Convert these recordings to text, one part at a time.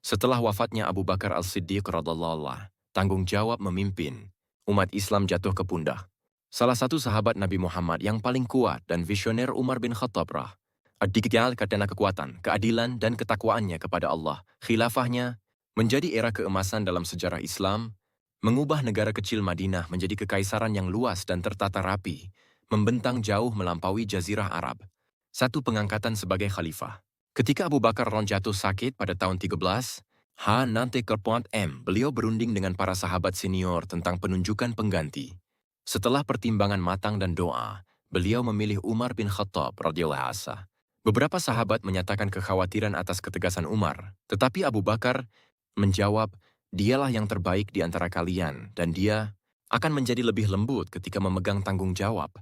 Setelah wafatnya Abu Bakar As-Siddiq radhiyallahu anhu, tanggung jawab memimpin umat Islam jatuh ke pundak salah satu sahabat Nabi Muhammad yang paling kuat dan visioner, Umar bin Khattab dikenal karena kekuatan, keadilan, dan ketakwaannya kepada Allah. Khilafahnya menjadi era keemasan dalam sejarah Islam, mengubah negara kecil Madinah menjadi kekaisaran yang luas dan tertata rapi, membentang jauh melampaui Jazirah Arab. Satu pengangkatan sebagai khalifah. Ketika Abu Bakar jatuh sakit pada tahun 13, nanti beliau berunding dengan para sahabat senior tentang penunjukan pengganti. Setelah pertimbangan matang dan doa, beliau memilih Umar bin Khattab radhiyallahu anhu. Beberapa sahabat menyatakan kekhawatiran atas ketegasan Umar, tetapi Abu Bakar menjawab, dialah yang terbaik di antara kalian dan dia akan menjadi lebih lembut ketika memegang tanggung jawab.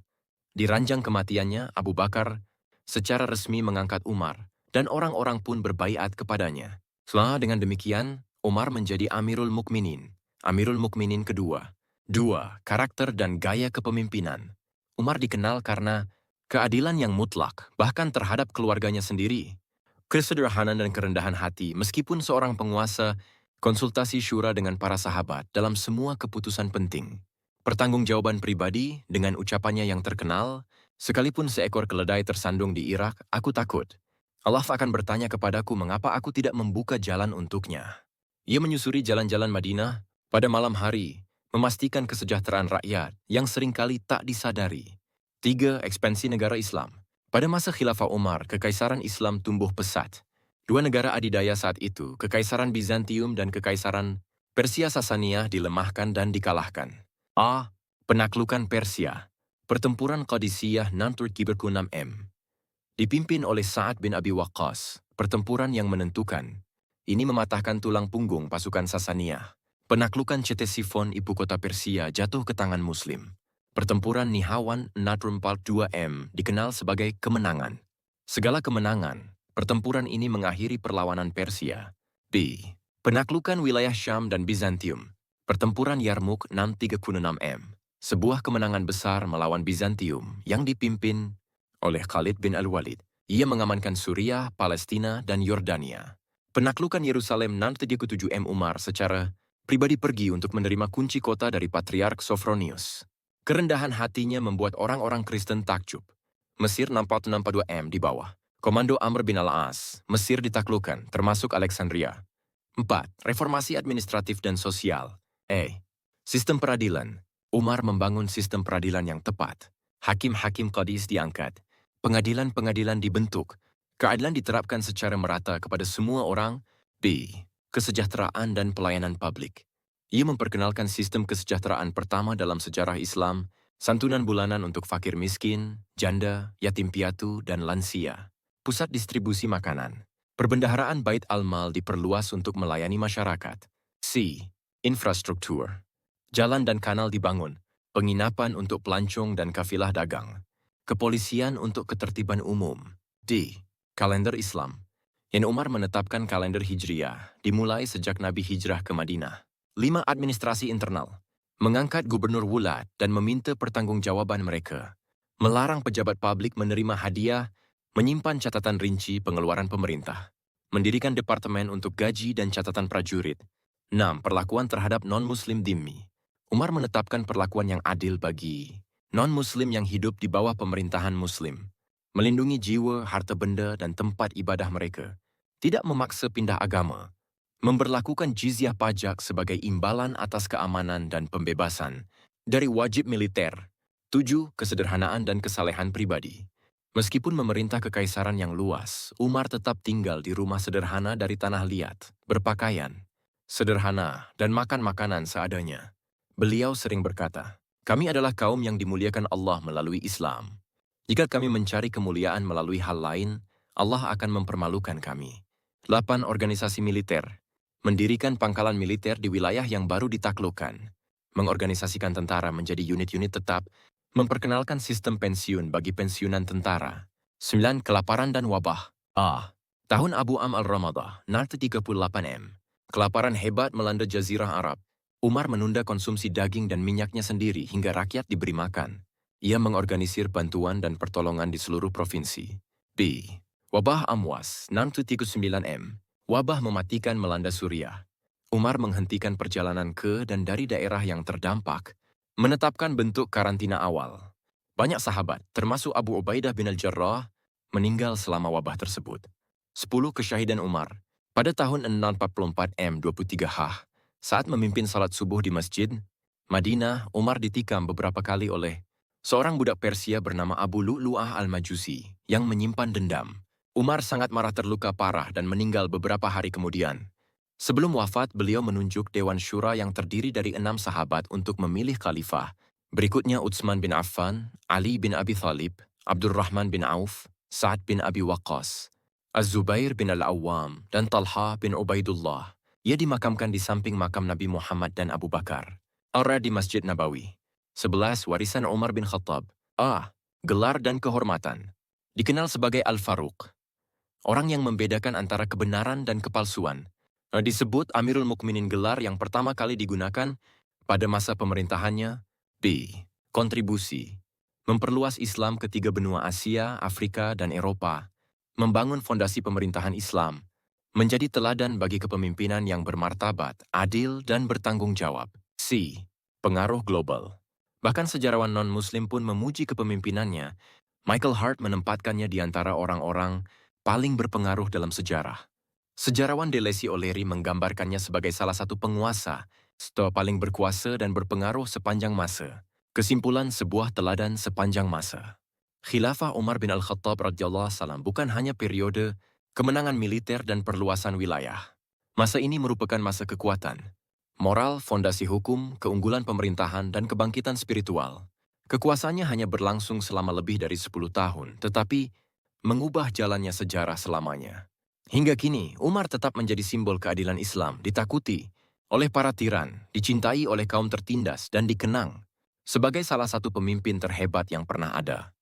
Di ranjang kematiannya, Abu Bakar secara resmi mengangkat Umar dan orang-orang pun berbaiat kepadanya. Setelah dengan demikian, Umar menjadi Amirul Mukminin kedua. 2. Karakter dan gaya kepemimpinan. Umar dikenal karena keadilan yang mutlak, bahkan terhadap keluarganya sendiri. Kesederhanaan dan kerendahan hati, meskipun seorang penguasa, konsultasi syura dengan para sahabat dalam semua keputusan penting. Pertanggungjawaban pribadi dengan ucapannya yang terkenal, sekalipun seekor keledai tersandung di Irak, aku takut. Allah akan bertanya kepadaku mengapa aku tidak membuka jalan untuknya. Ia menyusuri jalan-jalan Madinah pada malam hari, memastikan kesejahteraan rakyat yang seringkali tak disadari. 3. Ekspansi negara Islam. Pada masa khilafah Umar, kekaisaran Islam tumbuh pesat. Dua negara adidaya saat itu, Kekaisaran Bizantium dan Kekaisaran Persia Sasaniyah dilemahkan dan dikalahkan. A. Penaklukan Persia. Pertempuran Qadisiyah Nanturkiberku 6M. Dipimpin oleh Sa'ad bin Abi Waqqas, pertempuran yang menentukan. Ini mematahkan tulang punggung pasukan Sasaniyah. Penaklukan Ctesifon, ibu kota Persia, jatuh ke tangan Muslim. Pertempuran Nihawan Natrum Part 2M dikenal sebagai kemenangan. Segala kemenangan, pertempuran ini mengakhiri perlawanan Persia. B. Penaklukan wilayah Syam dan Bizantium. Pertempuran Yarmuk 636M. Sebuah kemenangan besar melawan Bizantium yang dipimpin oleh Khalid bin Al-Walid. Ia mengamankan Suriah, Palestina, dan Yordania. Penaklukan Yerusalem 637M. Umar secara pribadi pergi untuk menerima kunci kota dari Patriark Sophronius. Kerendahan hatinya membuat orang-orang Kristen takjub. Mesir 462M di bawah komando Amr bin al-As, Mesir ditaklukkan, termasuk Alexandria. 4. Reformasi administratif dan sosial. Sistem peradilan. Umar membangun sistem peradilan yang tepat. Hakim-hakim qadis diangkat. Pengadilan-pengadilan dibentuk. Keadilan diterapkan secara merata kepada semua orang. B. Kesejahteraan dan pelayanan publik. Ia memperkenalkan sistem kesejahteraan pertama dalam sejarah Islam, santunan bulanan untuk fakir miskin, janda, yatim piatu, dan lansia. Pusat distribusi makanan. Perbendaharaan Bait al-Mal diperluas untuk melayani masyarakat. C. Infrastruktur. Jalan dan kanal dibangun. Penginapan untuk pelancong dan kafilah dagang. Kepolisian untuk ketertiban umum. D. Kalender Islam. Yang Umar menetapkan kalender Hijriyah, dimulai sejak Nabi hijrah ke Madinah. 5. Administrasi internal. Mengangkat gubernur wulat dan meminta pertanggungjawaban mereka. Melarang pejabat publik menerima hadiah, menyimpan catatan rinci pengeluaran pemerintah. Mendirikan departemen untuk gaji dan catatan prajurit. 6. Perlakuan terhadap non-muslim dhimmi. Umar menetapkan perlakuan yang adil bagi non-muslim yang hidup di bawah pemerintahan muslim. Melindungi jiwa, harta benda, dan tempat ibadah mereka. Tidak memaksa pindah agama. Memberlakukan jizyah pajak sebagai imbalan atas keamanan dan pembebasan dari wajib militer. 7. Kesederhanaan dan kesalehan pribadi. Meskipun memerintah kekaisaran yang luas, Umar tetap tinggal di rumah sederhana dari tanah liat, berpakaian sederhana, dan makan makanan seadanya. Beliau sering berkata, kami adalah kaum yang dimuliakan Allah melalui Islam. Jika kami mencari kemuliaan melalui hal lain, Allah akan mempermalukan kami. 8. Organisasi militer. Mendirikan pangkalan militer di wilayah yang baru ditaklukkan. Mengorganisasikan tentara menjadi unit-unit tetap. Memperkenalkan sistem pensiun bagi pensiunan tentara. 9. Kelaparan dan wabah. Tahun Abu Am al-Ramadah, 38M. Kelaparan hebat melanda Jazirah Arab. Umar menunda konsumsi daging dan minyaknya sendiri hingga rakyat diberi makan. Ia mengorganisir bantuan dan pertolongan di seluruh provinsi. B. Wabah Amwas, 639M. Wabah mematikan melanda Suriah. Umar menghentikan perjalanan ke dan dari daerah yang terdampak, menetapkan bentuk karantina awal. Banyak sahabat, termasuk Abu Ubaidah bin Al-Jarrah, meninggal selama wabah tersebut. 10 Kesyahidan Umar. Pada tahun 644 M23H, saat memimpin salat subuh di masjid, Madinah, Umar ditikam beberapa kali oleh seorang budak Persia bernama Abu Lu'lu'ah al-Majusi yang menyimpan dendam. Umar sangat marah, terluka parah dan meninggal beberapa hari kemudian. Sebelum wafat, beliau menunjuk Dewan Syura yang terdiri dari 6 sahabat untuk memilih khalifah. Berikutnya Utsman bin Affan, Ali bin Abi Thalib, Abdurrahman bin Auf, Sa'ad bin Abi Waqqas, Az-Zubair bin Al-Awwam, dan Talha bin Ubaidullah. Ia dimakamkan di samping makam Nabi Muhammad dan Abu Bakar. Aura di Masjid Nabawi. 11. Warisan Umar bin Khattab. A. Gelar dan kehormatan. Dikenal sebagai Al-Faruq, orang yang membedakan antara kebenaran dan kepalsuan. Disebut Amirul Mukminin, gelar yang pertama kali digunakan pada masa pemerintahannya. B. Kontribusi. Memperluas Islam ke 3 benua Asia, Afrika, dan Eropa. Membangun fondasi pemerintahan Islam. Menjadi teladan bagi kepemimpinan yang bermartabat, adil, dan bertanggung jawab. C. Pengaruh global. Bahkan sejarawan non-Muslim pun memuji kepemimpinannya. Michael Hart menempatkannya di antara orang-orang paling berpengaruh dalam sejarah. Sejarawan Delesi O'Leary menggambarkannya sebagai salah satu penguasa, paling berkuasa dan berpengaruh sepanjang masa. Kesimpulan, sebuah teladan sepanjang masa. Khilafah Umar bin Al-Khattab radhiyallahu anhu bukan hanya periode kemenangan militer dan perluasan wilayah. Masa ini merupakan masa kekuatan, moral, fondasi hukum, keunggulan pemerintahan, dan kebangkitan spiritual. Kekuasaannya hanya berlangsung selama lebih dari 10 tahun, tetapi mengubah jalannya sejarah selamanya. Hingga kini, Umar tetap menjadi simbol keadilan Islam, ditakuti oleh para tiran, dicintai oleh kaum tertindas, dan dikenang sebagai salah satu pemimpin terhebat yang pernah ada.